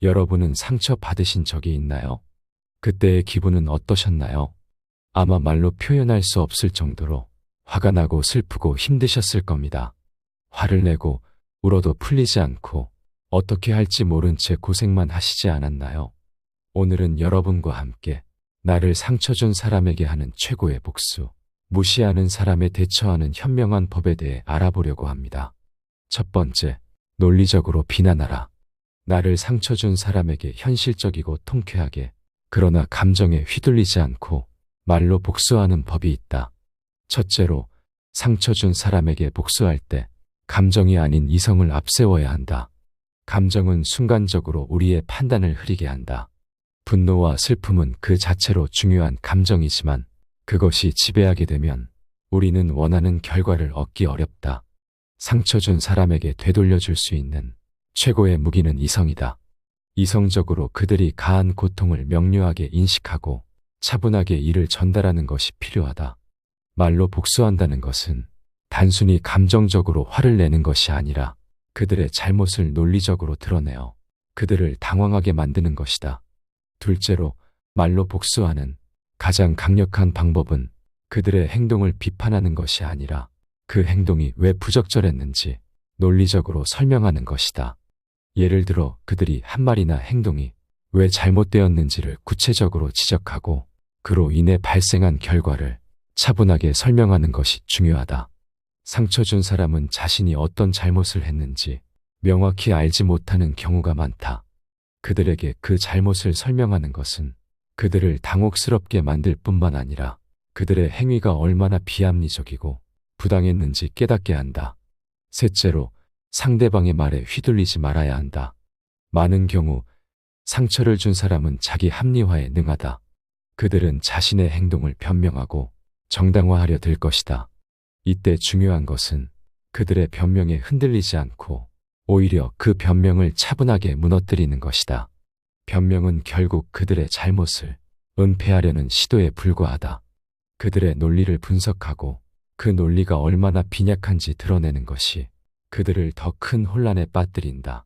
여러분은 상처 받으신 적이 있나요? 그때의 기분은 어떠셨나요? 아마 말로 표현할 수 없을 정도로 화가 나고 슬프고 힘드셨을 겁니다. 화를 내고 울어도 풀리지 않고 어떻게 할지 모른 채 고생만 하시지 않았나요? 오늘은 여러분과 함께 나를 상처 준 사람에게 하는 최고의 복수, 무시하는 사람에 대처하는 현명한 법에 대해 알아보려고 합니다. 첫 번째, 논리적으로 비난하라. 나를 상처 준 사람에게 현실적이고 통쾌하게, 그러나 감정에 휘둘리지 않고 말로 복수하는 법이 있다. 첫째로, 상처 준 사람에게 복수할 때 감정이 아닌 이성을 앞세워야 한다. 감정은 순간적으로 우리의 판단을 흐리게 한다. 분노와 슬픔은 그 자체로 중요한 감정이지만 그것이 지배하게 되면 우리는 원하는 결과를 얻기 어렵다. 상처 준 사람에게 되돌려줄 수 있는 최고의 무기는 이성이다. 이성적으로 그들이 가한 고통을 명료하게 인식하고 차분하게 이를 전달하는 것이 필요하다. 말로 복수한다는 것은 단순히 감정적으로 화를 내는 것이 아니라 그들의 잘못을 논리적으로 드러내어 그들을 당황하게 만드는 것이다. 둘째로, 말로 복수하는 가장 강력한 방법은 그들의 행동을 비판하는 것이 아니라 그 행동이 왜 부적절했는지 논리적으로 설명하는 것이다. 예를 들어 그들이 한 말이나 행동이 왜 잘못되었는지를 구체적으로 지적하고 그로 인해 발생한 결과를 차분하게 설명하는 것이 중요하다. 상처 준 사람은 자신이 어떤 잘못을 했는지 명확히 알지 못하는 경우가 많다. 그들에게 그 잘못을 설명하는 것은 그들을 당혹스럽게 만들 뿐만 아니라 그들의 행위가 얼마나 비합리적이고 부당했는지 깨닫게 한다. 셋째로, 상대방의 말에 휘둘리지 말아야 한다. 많은 경우 상처를 준 사람은 자기 합리화에 능하다. 그들은 자신의 행동을 변명하고 정당화하려 들 것이다. 이때 중요한 것은 그들의 변명에 흔들리지 않고 오히려 그 변명을 차분하게 무너뜨리는 것이다. 변명은 결국 그들의 잘못을 은폐하려는 시도에 불과하다. 그들의 논리를 분석하고 그 논리가 얼마나 빈약한지 드러내는 것이 그들을 더 큰 혼란에 빠뜨린다.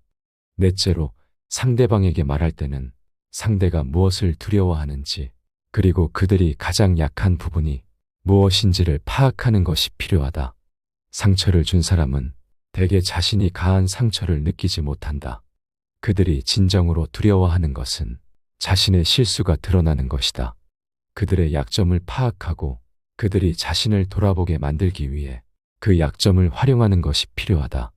넷째로, 상대방에게 말할 때는 상대가 무엇을 두려워하는지 그리고 그들이 가장 약한 부분이 무엇인지를 파악하는 것이 필요하다. 상처를 준 사람은 대개 자신이 가한 상처를 느끼지 못한다. 그들이 진정으로 두려워하는 것은 자신의 실수가 드러나는 것이다. 그들의 약점을 파악하고 그들이 자신을 돌아보게 만들기 위해 그 약점을 활용하는 것이 필요하다.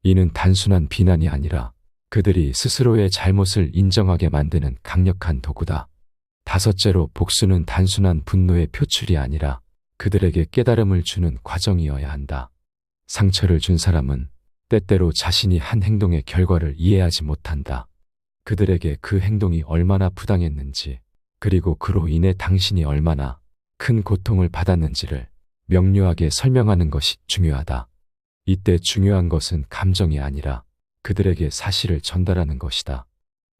이는 단순한 비난이 아니라 그들이 스스로의 잘못을 인정하게 만드는 강력한 도구다. 다섯째로, 복수는 단순한 분노의 표출이 아니라 그들에게 깨달음을 주는 과정이어야 한다. 상처를 준 사람은 때때로 자신이 한 행동의 결과를 이해하지 못한다. 그들에게 그 행동이 얼마나 부당했는지 그리고 그로 인해 당신이 얼마나 큰 고통을 받았는지를 명료하게 설명하는 것이 중요하다. 이때 중요한 것은 감정이 아니라 그들에게 사실을 전달하는 것이다.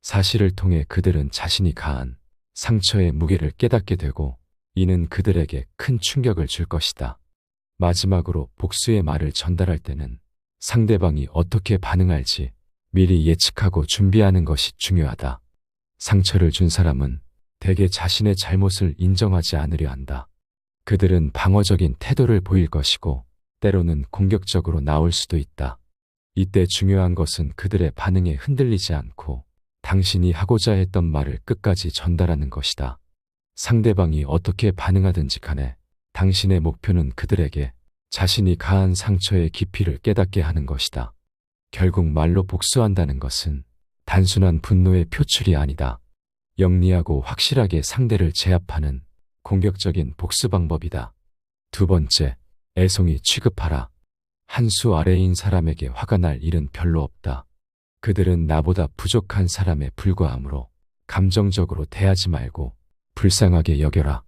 사실을 통해 그들은 자신이 가한 상처의 무게를 깨닫게 되고 이는 그들에게 큰 충격을 줄 것이다. 마지막으로, 복수의 말을 전달할 때는 상대방이 어떻게 반응할지 미리 예측하고 준비하는 것이 중요하다. 상처를 준 사람은 대개 자신의 잘못을 인정하지 않으려 한다. 그들은 방어적인 태도를 보일 것이고 때로는 공격적으로 나올 수도 있다. 이때 중요한 것은 그들의 반응에 흔들리지 않고 당신이 하고자 했던 말을 끝까지 전달하는 것이다. 상대방이 어떻게 반응하든지 간에 당신의 목표는 그들에게 자신이 가한 상처의 깊이를 깨닫게 하는 것이다. 결국 말로 복수한다는 것은 단순한 분노의 표출이 아니다. 영리하고 확실하게 상대를 제압하는 공격적인 복수 방법이다. 두 번째, 애송이 취급하라. 한 수 아래인 사람에게 화가 날 일은 별로 없다. 그들은 나보다 부족한 사람에 불과하므로 감정적으로 대하지 말고 불쌍하게 여겨라.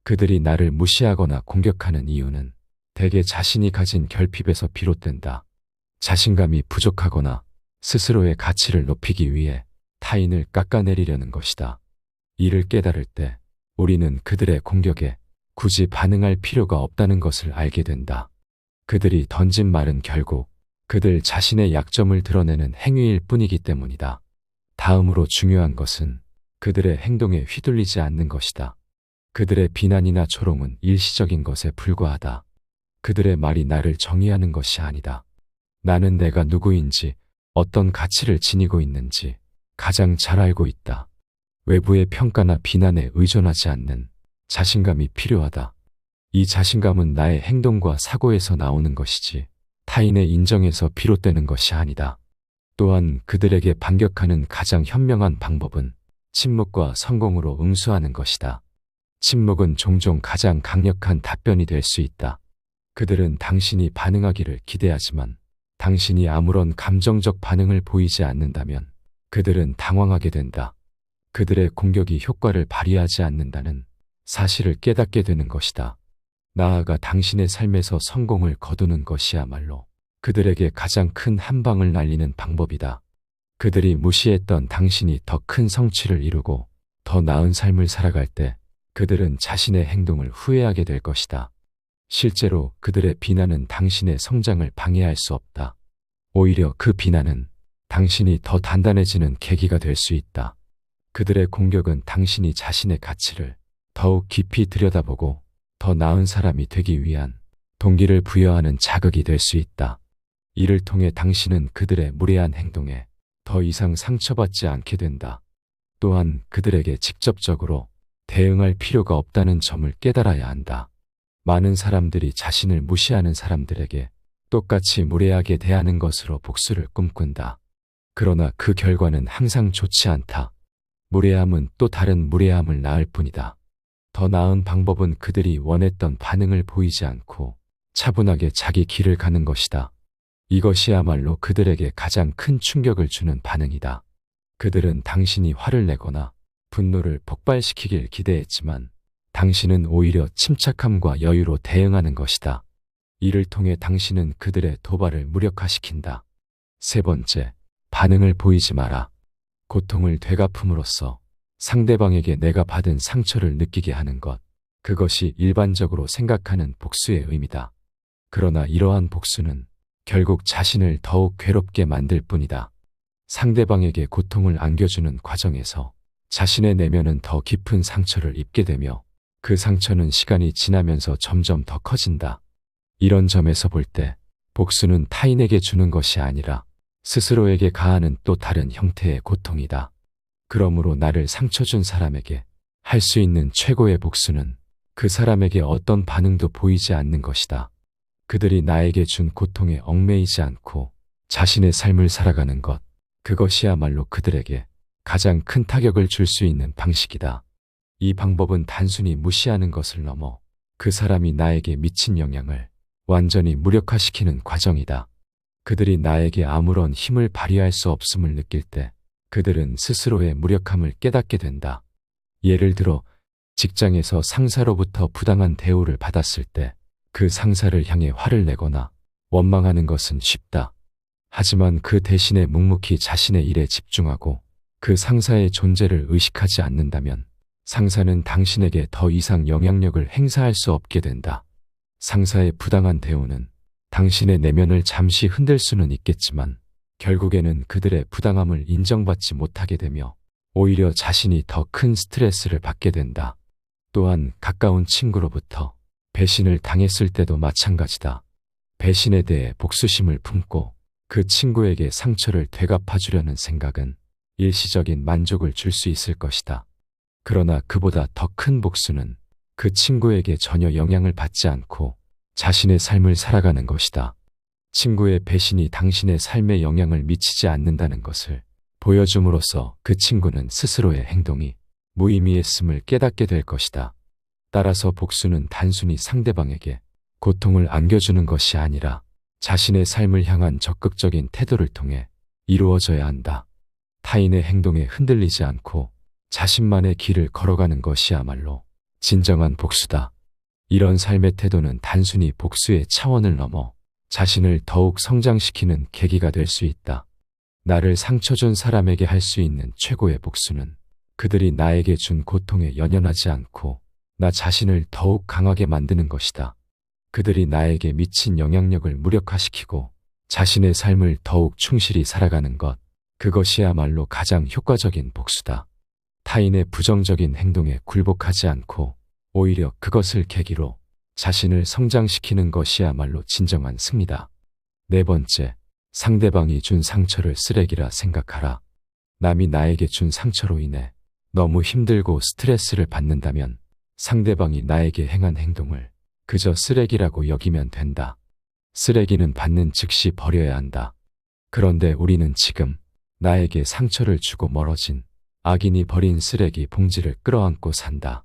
그들이 나를 무시하거나 공격하는 이유는 대개 자신이 가진 결핍에서 비롯된다. 자신감이 부족하거나 스스로의 가치를 높이기 위해 타인을 깎아내리려는 것이다. 이를 깨달을 때 우리는 그들의 공격에 굳이 반응할 필요가 없다는 것을 알게 된다. 그들이 던진 말은 결국 그들 자신의 약점을 드러내는 행위일 뿐이기 때문이다. 다음으로 중요한 것은 그들의 행동에 휘둘리지 않는 것이다. 그들의 비난이나 조롱은 일시적인 것에 불과하다. 그들의 말이 나를 정의하는 것이 아니다. 나는 내가 누구인지, 어떤 가치를 지니고 있는지 가장 잘 알고 있다. 외부의 평가나 비난에 의존하지 않는 자신감이 필요하다. 이 자신감은 나의 행동과 사고에서 나오는 것이지 타인의 인정에서 비롯되는 것이 아니다. 또한 그들에게 반격하는 가장 현명한 방법은 침묵과 성공으로 응수하는 것이다. 침묵은 종종 가장 강력한 답변이 될 수 있다. 그들은 당신이 반응하기를 기대하지만 당신이 아무런 감정적 반응을 보이지 않는다면 그들은 당황하게 된다. 그들의 공격이 효과를 발휘하지 않는다는 사실을 깨닫게 되는 것이다. 나아가 당신의 삶에서 성공을 거두는 것이야말로 그들에게 가장 큰 한방을 날리는 방법이다. 그들이 무시했던 당신이 더 큰 성취를 이루고 더 나은 삶을 살아갈 때 그들은 자신의 행동을 후회하게 될 것이다. 실제로 그들의 비난은 당신의 성장을 방해할 수 없다. 오히려 그 비난은 당신이 더 단단해지는 계기가 될 수 있다. 그들의 공격은 당신이 자신의 가치를 더욱 깊이 들여다보고 더 나은 사람이 되기 위한 동기를 부여하는 자극이 될 수 있다. 이를 통해 당신은 그들의 무례한 행동에 더 이상 상처받지 않게 된다. 또한 그들에게 직접적으로 대응할 필요가 없다는 점을 깨달아야 한다. 많은 사람들이 자신을 무시하는 사람들에게 똑같이 무례하게 대하는 것으로 복수를 꿈꾼다. 그러나 그 결과는 항상 좋지 않다. 무례함은 또 다른 무례함을 낳을 뿐이다. 더 나은 방법은 그들이 원했던 반응을 보이지 않고 차분하게 자기 길을 가는 것이다. 이것이야말로 그들에게 가장 큰 충격을 주는 반응이다. 그들은 당신이 화를 내거나 분노를 폭발시키길 기대했지만 당신은 오히려 침착함과 여유로 대응하는 것이다. 이를 통해 당신은 그들의 도발을 무력화시킨다. 세 번째, 반응을 보이지 마라. 고통을 되갚음으로써 상대방에게 내가 받은 상처를 느끼게 하는 것, 그것이 일반적으로 생각하는 복수의 의미다. 그러나 이러한 복수는 결국 자신을 더욱 괴롭게 만들 뿐이다. 상대방에게 고통을 안겨주는 과정에서 자신의 내면은 더 깊은 상처를 입게 되며 그 상처는 시간이 지나면서 점점 더 커진다. 이런 점에서 볼 때 복수는 타인에게 주는 것이 아니라 스스로에게 가하는 또 다른 형태의 고통이다. 그러므로 나를 상처 준 사람에게 할 수 있는 최고의 복수는 그 사람에게 어떤 반응도 보이지 않는 것이다. 그들이 나에게 준 고통에 얽매이지 않고 자신의 삶을 살아가는 것, 그것이야말로 그들에게 가장 큰 타격을 줄 수 있는 방식이다. 이 방법은 단순히 무시하는 것을 넘어 그 사람이 나에게 미친 영향을 완전히 무력화시키는 과정이다. 그들이 나에게 아무런 힘을 발휘할 수 없음을 느낄 때 그들은 스스로의 무력함을 깨닫게 된다. 예를 들어 직장에서 상사로부터 부당한 대우를 받았을 때 그 상사를 향해 화를 내거나 원망하는 것은 쉽다. 하지만 그 대신에 묵묵히 자신의 일에 집중하고 그 상사의 존재를 의식하지 않는다면 상사는 당신에게 더 이상 영향력을 행사할 수 없게 된다. 상사의 부당한 대우는 당신의 내면을 잠시 흔들 수는 있겠지만 결국에는 그들의 부당함을 인정받지 못하게 되며 오히려 자신이 더 큰 스트레스를 받게 된다. 또한 가까운 친구로부터 배신을 당했을 때도 마찬가지다. 배신에 대해 복수심을 품고 그 친구에게 상처를 되갚아주려는 생각은 일시적인 만족을 줄 수 있을 것이다. 그러나 그보다 더 큰 복수는 그 친구에게 전혀 영향을 받지 않고 자신의 삶을 살아가는 것이다. 친구의 배신이 당신의 삶에 영향을 미치지 않는다는 것을 보여줌으로써 그 친구는 스스로의 행동이 무의미했음을 깨닫게 될 것이다. 따라서 복수는 단순히 상대방에게 고통을 안겨주는 것이 아니라 자신의 삶을 향한 적극적인 태도를 통해 이루어져야 한다. 타인의 행동에 흔들리지 않고 자신만의 길을 걸어가는 것이야말로 진정한 복수다. 이런 삶의 태도는 단순히 복수의 차원을 넘어 자신을 더욱 성장시키는 계기가 될 수 있다. 나를 상처 준 사람에게 할 수 있는 최고의 복수는 그들이 나에게 준 고통에 연연하지 않고 나 자신을 더욱 강하게 만드는 것이다. 그들이 나에게 미친 영향력을 무력화시키고 자신의 삶을 더욱 충실히 살아가는 것, 그것이야말로 가장 효과적인 복수다. 타인의 부정적인 행동에 굴복하지 않고 오히려 그것을 계기로 자신을 성장시키는 것이야말로 진정한 승리다. 네 번째, 상대방이 준 상처를 쓰레기라 생각하라. 남이 나에게 준 상처로 인해 너무 힘들고 스트레스를 받는다면 상대방이 나에게 행한 행동을 그저 쓰레기라고 여기면 된다. 쓰레기는 받는 즉시 버려야 한다. 그런데 우리는 지금 나에게 상처를 주고 멀어진 악인이 버린 쓰레기 봉지를 끌어안고 산다.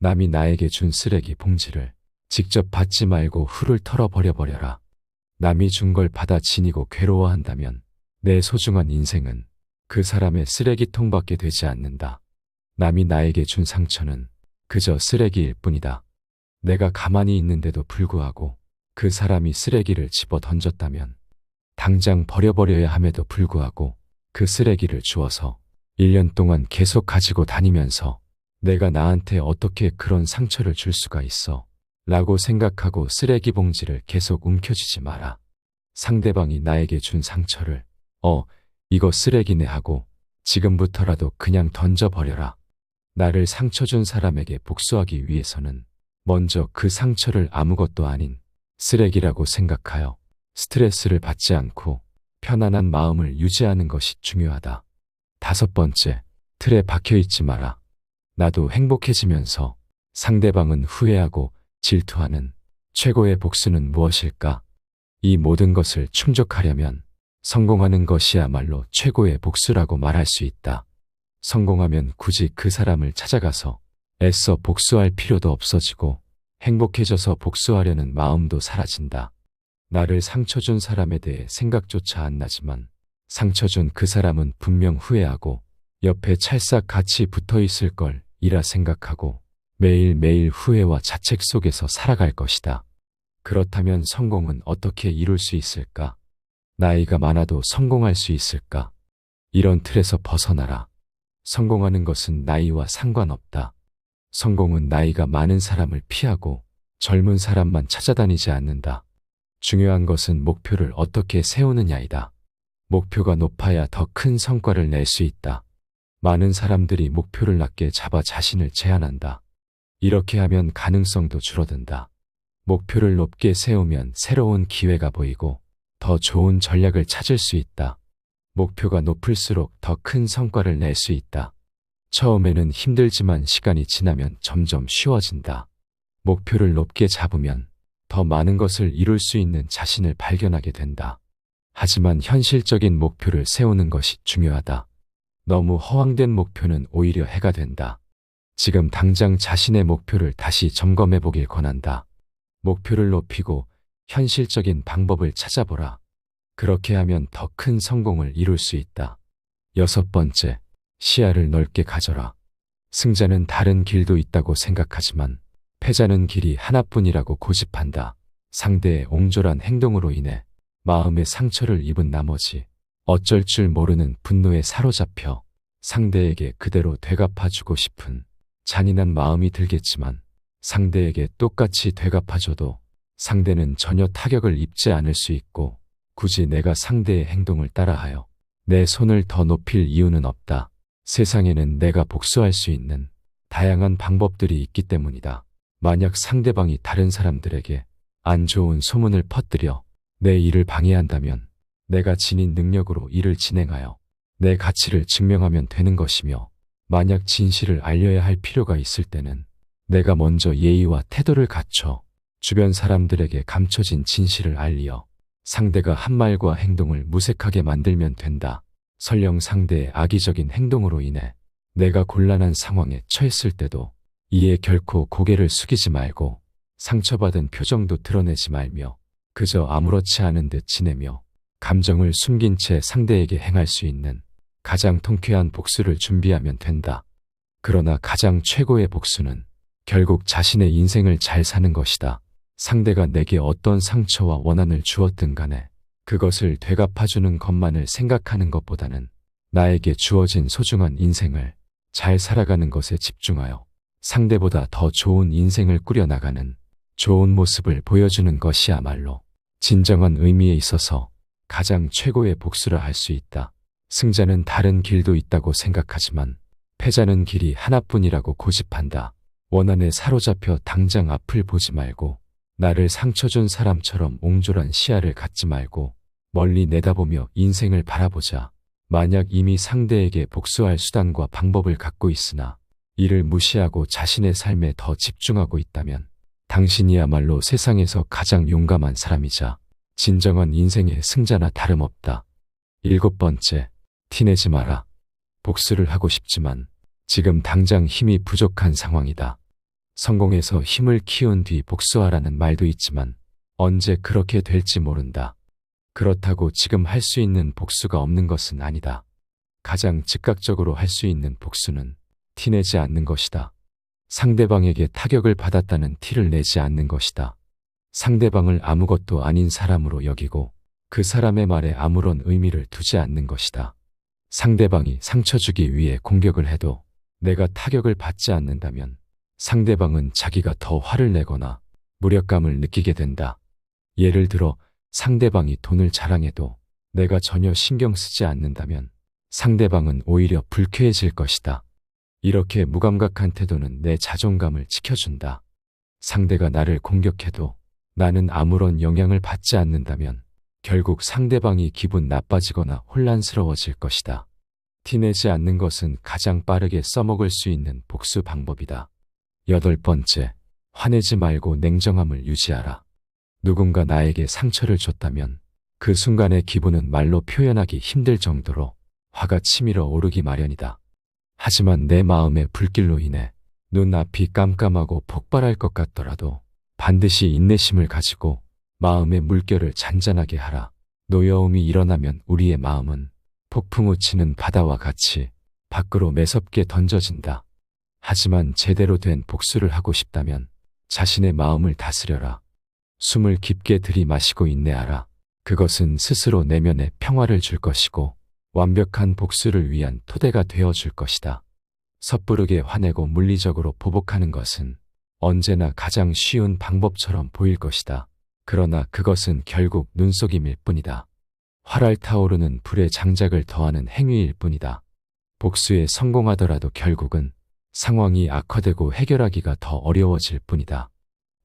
남이 나에게 준 쓰레기 봉지를 직접 받지 말고 훌훌 털어버려버려라. 남이 준 걸 받아 지니고 괴로워한다면 내 소중한 인생은 그 사람의 쓰레기통밖에 되지 않는다. 남이 나에게 준 상처는 그저 쓰레기일 뿐이다. 내가 가만히 있는데도 불구하고 그 사람이 쓰레기를 집어 던졌다면 당장 버려버려야 함에도 불구하고 그 쓰레기를 주워서 1년 동안 계속 가지고 다니면서 내가 나한테 어떻게 그런 상처를 줄 수가 있어 라고 생각하고 쓰레기 봉지를 계속 움켜쥐지 마라. 상대방이 나에게 준 상처를 이거 쓰레기네 하고 지금부터라도 그냥 던져버려라. 나를 상처 준 사람에게 복수하기 위해서는 먼저 그 상처를 아무것도 아닌 쓰레기라고 생각하여 스트레스를 받지 않고 편안한 마음을 유지하는 것이 중요하다. 다섯 번째, 틀에 박혀있지 마라. 나도 행복해지면서 상대방은 후회하고 질투하는 최고의 복수는 무엇일까? 이 모든 것을 충족하려면 성공하는 것이야말로 최고의 복수라고 말할 수 있다. 성공하면 굳이 그 사람을 찾아가서 애써 복수할 필요도 없어지고 행복해져서 복수하려는 마음도 사라진다. 나를 상처 준 사람에 대해 생각조차 안 나지만 상처 준 그 사람은 분명 후회하고 옆에 찰싹 같이 붙어 있을 걸 이라 생각하고 매일매일 후회와 자책 속에서 살아갈 것이다. 그렇다면 성공은 어떻게 이룰 수 있을까? 나이가 많아도 성공할 수 있을까? 이런 틀에서 벗어나라. 성공하는 것은 나이와 상관없다. 성공은 나이가 많은 사람을 피하고 젊은 사람만 찾아다니지 않는다. 중요한 것은 목표를 어떻게 세우느냐이다. 목표가 높아야 더 큰 성과를 낼 수 있다. 많은 사람들이 목표를 낮게 잡아 자신을 제한한다. 이렇게 하면 가능성도 줄어든다. 목표를 높게 세우면 새로운 기회가 보이고 더 좋은 전략을 찾을 수 있다. 목표가 높을수록 더 큰 성과를 낼 수 있다. 처음에는 힘들지만 시간이 지나면 점점 쉬워진다. 목표를 높게 잡으면 더 많은 것을 이룰 수 있는 자신을 발견하게 된다. 하지만 현실적인 목표를 세우는 것이 중요하다. 너무 허황된 목표는 오히려 해가 된다. 지금 당장 자신의 목표를 다시 점검해 보길 권한다. 목표를 높이고 현실적인 방법을 찾아보라. 그렇게 하면 더 큰 성공을 이룰 수 있다. 여섯 번째, 시야를 넓게 가져라. 승자는 다른 길도 있다고 생각하지만 패자는 길이 하나뿐이라고 고집한다. 상대의 옹졸한 행동으로 인해 마음의 상처를 입은 나머지 어쩔 줄 모르는 분노에 사로잡혀 상대에게 그대로 되갚아주고 싶은 잔인한 마음이 들겠지만 상대에게 똑같이 되갚아줘도 상대는 전혀 타격을 입지 않을 수 있고 굳이 내가 상대의 행동을 따라하여 내 손을 더 높일 이유는 없다. 세상에는 내가 복수할 수 있는 다양한 방법들이 있기 때문이다. 만약 상대방이 다른 사람들에게 안 좋은 소문을 퍼뜨려 내 일을 방해한다면 내가 지닌 능력으로 일을 진행하여 내 가치를 증명하면 되는 것이며 만약 진실을 알려야 할 필요가 있을 때는 내가 먼저 예의와 태도를 갖춰 주변 사람들에게 감춰진 진실을 알리어 상대가 한 말과 행동을 무색하게 만들면 된다. 설령 상대의 악의적인 행동으로 인해 내가 곤란한 상황에 처했을 때도 이에 결코 고개를 숙이지 말고 상처받은 표정도 드러내지 말며 그저 아무렇지 않은 듯 지내며 감정을 숨긴 채 상대에게 행할 수 있는 가장 통쾌한 복수를 준비하면 된다. 그러나 가장 최고의 복수는 결국 자신의 인생을 잘 사는 것이다. 상대가 내게 어떤 상처와 원한을 주었든 간에 그것을 되갚아주는 것만을 생각하는 것보다는 나에게 주어진 소중한 인생을 잘 살아가는 것에 집중하여 상대보다 더 좋은 인생을 꾸려나가는 좋은 모습을 보여주는 것이야말로 진정한 의미에 있어서 가장 최고의 복수라 할 수 있다. 승자는 다른 길도 있다고 생각하지만 패자는 길이 하나뿐이라고 고집한다. 원한에 사로잡혀 당장 앞을 보지 말고 나를 상처 준 사람처럼 옹졸한 시야를 갖지 말고 멀리 내다보며 인생을 바라보자. 만약 이미 상대에게 복수할 수단과 방법을 갖고 있으나 이를 무시하고 자신의 삶에 더 집중하고 있다면 당신이야말로 세상에서 가장 용감한 사람이자 진정한 인생의 승자나 다름없다. 7번째, 티내지 마라. 복수를 하고 싶지만 지금 당장 힘이 부족한 상황이다. 성공해서 힘을 키운 뒤 복수하라는 말도 있지만 언제 그렇게 될지 모른다. 그렇다고 지금 할 수 있는 복수가 없는 것은 아니다. 가장 즉각적으로 할 수 있는 복수는 티내지 않는 것이다. 상대방에게 타격을 받았다는 티를 내지 않는 것이다. 상대방을 아무것도 아닌 사람으로 여기고 그 사람의 말에 아무런 의미를 두지 않는 것이다. 상대방이 상처 주기 위해 공격을 해도 내가 타격을 받지 않는다면 상대방은 자기가 더 화를 내거나 무력감을 느끼게 된다. 예를 들어 상대방이 돈을 자랑해도 내가 전혀 신경 쓰지 않는다면 상대방은 오히려 불쾌해질 것이다. 이렇게 무감각한 태도는 내 자존감을 지켜준다. 상대가 나를 공격해도 나는 아무런 영향을 받지 않는다면 결국 상대방이 기분 나빠지거나 혼란스러워질 것이다. 티내지 않는 것은 가장 빠르게 써먹을 수 있는 복수 방법이다. 8번째, 화내지 말고 냉정함을 유지하라. 누군가 나에게 상처를 줬다면 그 순간의 기분은 말로 표현하기 힘들 정도로 화가 치밀어 오르기 마련이다. 하지만 내 마음의 불길로 인해 눈앞이 깜깜하고 폭발할 것 같더라도 반드시 인내심을 가지고 마음의 물결을 잔잔하게 하라. 노여움이 일어나면 우리의 마음은 폭풍우 치는 바다와 같이 밖으로 매섭게 던져진다. 하지만 제대로 된 복수를 하고 싶다면 자신의 마음을 다스려라. 숨을 깊게 들이마시고 인내하라. 그것은 스스로 내면에 평화를 줄 것이고 완벽한 복수를 위한 토대가 되어줄 것이다. 섣부르게 화내고 물리적으로 보복하는 것은 언제나 가장 쉬운 방법처럼 보일 것이다. 그러나 그것은 결국 눈속임일 뿐이다. 활활 타오르는 불에 장작을 더하는 행위일 뿐이다. 복수에 성공하더라도 결국은 상황이 악화되고 해결하기가 더 어려워질 뿐이다.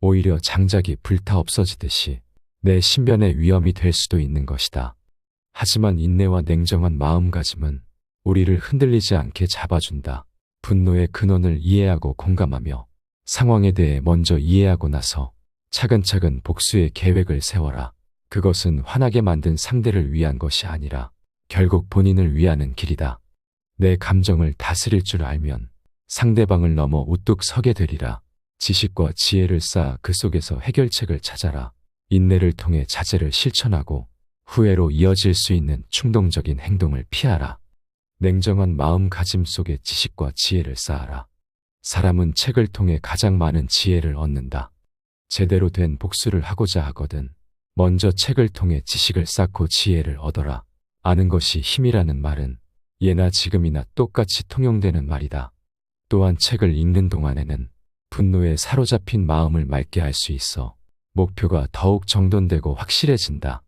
오히려 장작이 불타 없어지듯이 내 신변에 위험이 될 수도 있는 것이다. 하지만 인내와 냉정한 마음가짐은 우리를 흔들리지 않게 잡아준다. 분노의 근원을 이해하고 공감하며 상황에 대해 먼저 이해하고 나서 차근차근 복수의 계획을 세워라. 그것은 화나게 만든 상대를 위한 것이 아니라 결국 본인을 위하는 길이다. 내 감정을 다스릴 줄 알면 상대방을 넘어 우뚝 서게 되리라. 지식과 지혜를 쌓아 그 속에서 해결책을 찾아라. 인내를 통해 자제를 실천하고 후회로 이어질 수 있는 충동적인 행동을 피하라. 냉정한 마음가짐 속에 지식과 지혜를 쌓아라. 사람은 책을 통해 가장 많은 지혜를 얻는다. 제대로 된 복수를 하고자 하거든 먼저 책을 통해 지식을 쌓고 지혜를 얻어라. 아는 것이 힘이라는 말은 예나 지금이나 똑같이 통용되는 말이다. 또한 책을 읽는 동안에는 분노에 사로잡힌 마음을 맑게 할 수 있어 목표가 더욱 정돈되고 확실해진다.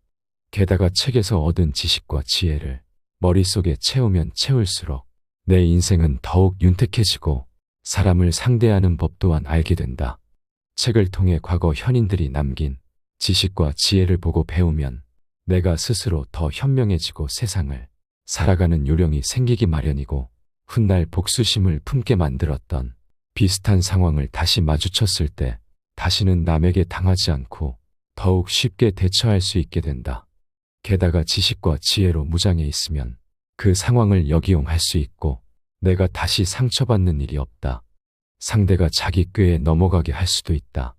게다가 책에서 얻은 지식과 지혜를 머릿속에 채우면 채울수록 내 인생은 더욱 윤택해지고 사람을 상대하는 법 또한 알게 된다. 책을 통해 과거 현인들이 남긴 지식과 지혜를 보고 배우면 내가 스스로 더 현명해지고 세상을 살아가는 요령이 생기기 마련이고 훗날 복수심을 품게 만들었던 비슷한 상황을 다시 마주쳤을 때 다시는 남에게 당하지 않고 더욱 쉽게 대처할 수 있게 된다. 게다가 지식과 지혜로 무장해 있으면 그 상황을 역이용할 수 있고 내가 다시 상처받는 일이 없다. 상대가 자기 꾀에 넘어가게 할 수도 있다.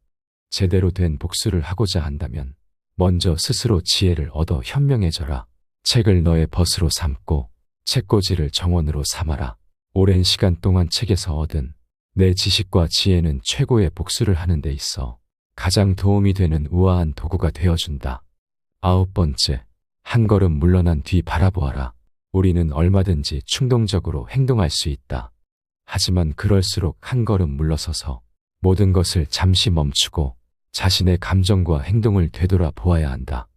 제대로 된 복수를 하고자 한다면 먼저 스스로 지혜를 얻어 현명해져라. 책을 너의 벗으로 삼고 책꽂이를 정원으로 삼아라. 오랜 시간 동안 책에서 얻은 내 지식과 지혜는 최고의 복수를 하는 데 있어 가장 도움이 되는 우아한 도구가 되어준다. 9번째, 한 걸음 물러난 뒤 바라보아라. 우리는 얼마든지 충동적으로 행동할 수 있다. 하지만 그럴수록 한 걸음 물러서서 모든 것을 잠시 멈추고 자신의 감정과 행동을 되돌아 보아야 한다.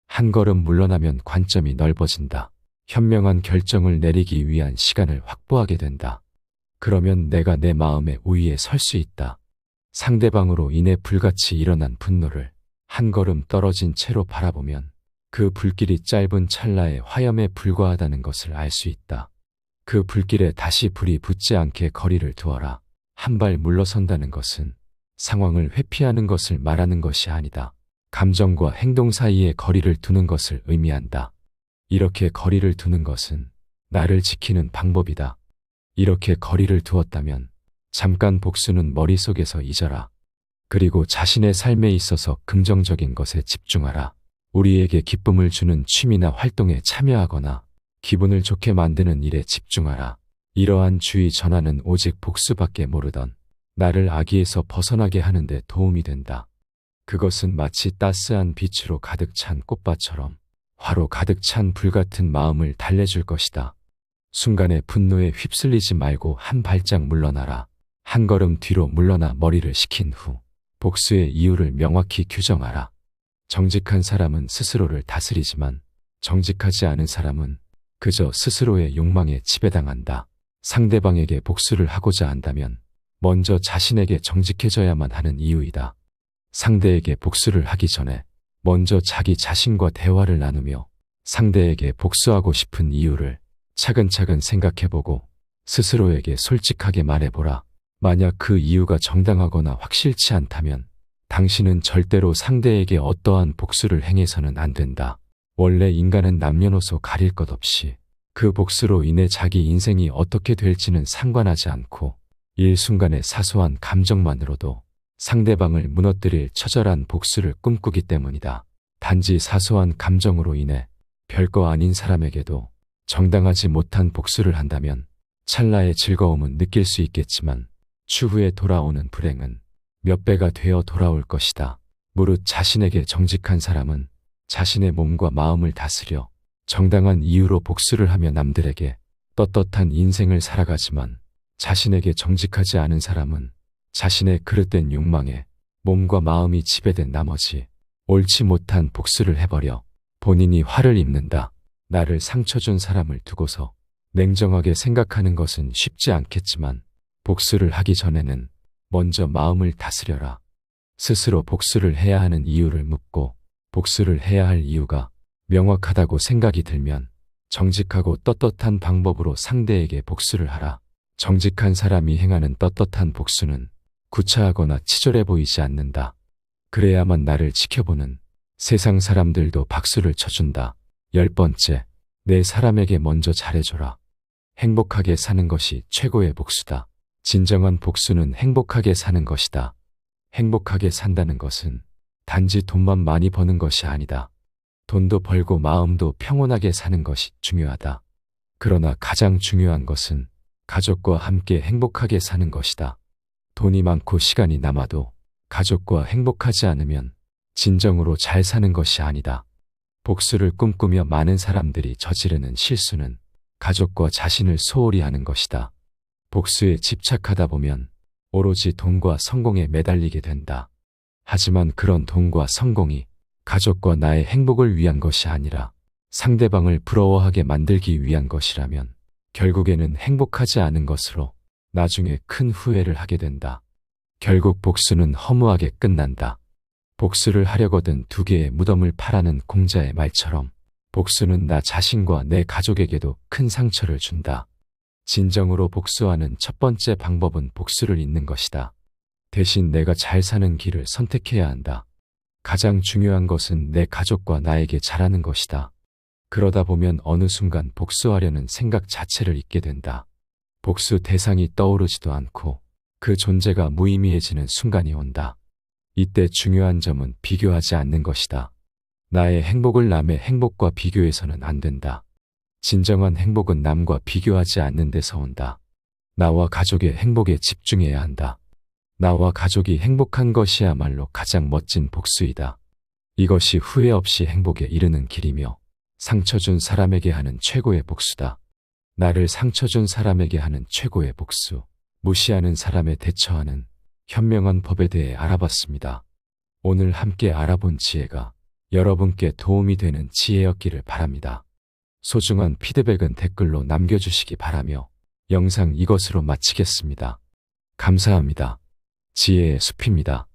한 걸음 물러나면 관점이 넓어진다. 현명한 결정을 내리기 위한 시간을 확보하게 된다. 그러면 내가 내 마음의 우위에 설 수 있다. 상대방으로 인해 불같이 일어난 분노를 한 걸음 떨어진 채로 바라보면 그 불길이 짧은 찰나의 화염에 불과하다는 것을 알 수 있다. 그 불길에 다시 불이 붙지 않게 거리를 두어라. 한 발 물러선다는 것은 상황을 회피하는 것을 말하는 것이 아니다. 감정과 행동 사이에 거리를 두는 것을 의미한다. 이렇게 거리를 두는 것은 나를 지키는 방법이다. 이렇게 거리를 두었다면 잠깐 복수는 머릿속에서 잊어라. 그리고 자신의 삶에 있어서 긍정적인 것에 집중하라. 우리에게 기쁨을 주는 취미나 활동에 참여하거나 기분을 좋게 만드는 일에 집중하라. 이러한 주의 전환은 오직 복수밖에 모르던 나를 악의에서 벗어나게 하는 데 도움이 된다. 그것은 마치 따스한 빛으로 가득 찬 꽃밭처럼 화로 가득 찬 불같은 마음을 달래줄 것이다. 순간의 분노에 휩쓸리지 말고 한 발짝 물러나라. 한 걸음 뒤로 물러나 머리를 식힌 후 복수의 이유를 명확히 규정하라. 정직한 사람은 스스로를 다스리지만 정직하지 않은 사람은 그저 스스로의 욕망에 지배당한다. 상대방에게 복수를 하고자 한다면 먼저 자신에게 정직해져야만 하는 이유이다. 상대에게 복수를 하기 전에 먼저 자기 자신과 대화를 나누며 상대에게 복수하고 싶은 이유를 차근차근 생각해보고 스스로에게 솔직하게 말해보라. 만약 그 이유가 정당하거나 확실치 않다면 당신은 절대로 상대에게 어떠한 복수를 행해서는 안 된다. 원래 인간은 남녀노소 가릴 것 없이 그 복수로 인해 자기 인생이 어떻게 될지는 상관하지 않고 일순간의 사소한 감정만으로도 상대방을 무너뜨릴 처절한 복수를 꿈꾸기 때문이다. 단지 사소한 감정으로 인해 별거 아닌 사람에게도 정당하지 못한 복수를 한다면 찰나의 즐거움은 느낄 수 있겠지만 추후에 돌아오는 불행은 몇 배가 되어 돌아올 것이다. 무릇 자신에게 정직한 사람은 자신의 몸과 마음을 다스려 정당한 이유로 복수를 하며 남들에게 떳떳한 인생을 살아가지만 자신에게 정직하지 않은 사람은 자신의 그릇된 욕망에 몸과 마음이 지배된 나머지 옳지 못한 복수를 해버려 본인이 화를 입는다. 나를 상처 준 사람을 두고서 냉정하게 생각하는 것은 쉽지 않겠지만 복수를 하기 전에는 먼저 마음을 다스려라. 스스로 복수를 해야 하는 이유를 묻고 복수를 해야 할 이유가 명확하다고 생각이 들면 정직하고 떳떳한 방법으로 상대에게 복수를 하라. 정직한 사람이 행하는 떳떳한 복수는 구차하거나 치졸해 보이지 않는다. 그래야만 나를 지켜보는 세상 사람들도 박수를 쳐준다. 10번째, 내 사람에게 먼저 잘해줘라. 행복하게 사는 것이 최고의 복수다. 진정한 복수는 행복하게 사는 것이다. 행복하게 산다는 것은 단지 돈만 많이 버는 것이 아니다. 돈도 벌고 마음도 평온하게 사는 것이 중요하다. 그러나 가장 중요한 것은 가족과 함께 행복하게 사는 것이다. 돈이 많고 시간이 남아도 가족과 행복하지 않으면 진정으로 잘 사는 것이 아니다. 복수를 꿈꾸며 많은 사람들이 저지르는 실수는 가족과 자신을 소홀히 하는 것이다. 복수에 집착하다 보면 오로지 돈과 성공에 매달리게 된다. 하지만 그런 돈과 성공이 가족과 나의 행복을 위한 것이 아니라 상대방을 부러워하게 만들기 위한 것이라면 결국에는 행복하지 않은 것으로 나중에 큰 후회를 하게 된다. 결국 복수는 허무하게 끝난다. 복수를 하려거든 두 개의 무덤을 파라는 공자의 말처럼 복수는 나 자신과 내 가족에게도 큰 상처를 준다. 진정으로 복수하는 첫 번째 방법은 복수를 잇는 것이다. 대신 내가 잘 사는 길을 선택해야 한다. 가장 중요한 것은 내 가족과 나에게 잘하는 것이다. 그러다 보면 어느 순간 복수하려는 생각 자체를 잊게 된다. 복수 대상이 떠오르지도 않고 그 존재가 무의미해지는 순간이 온다. 이때 중요한 점은 비교하지 않는 것이다. 나의 행복을 남의 행복과 비교해서는 안 된다. 진정한 행복은 남과 비교하지 않는 데서 온다. 나와 가족의 행복에 집중해야 한다. 나와 가족이 행복한 것이야말로 가장 멋진 복수이다. 이것이 후회 없이 행복에 이르는 길이며 상처 준 사람에게 하는 최고의 복수다. 나를 상처 준 사람에게 하는 최고의 복수. 무시하는 사람에 대처하는 현명한 법에 대해 알아봤습니다. 오늘 함께 알아본 지혜가 여러분께 도움이 되는 지혜였기를 바랍니다. 소중한 피드백은 댓글로 남겨주시기 바라며 영상 이것으로 마치겠습니다. 감사합니다. 지혜의 숲입니다.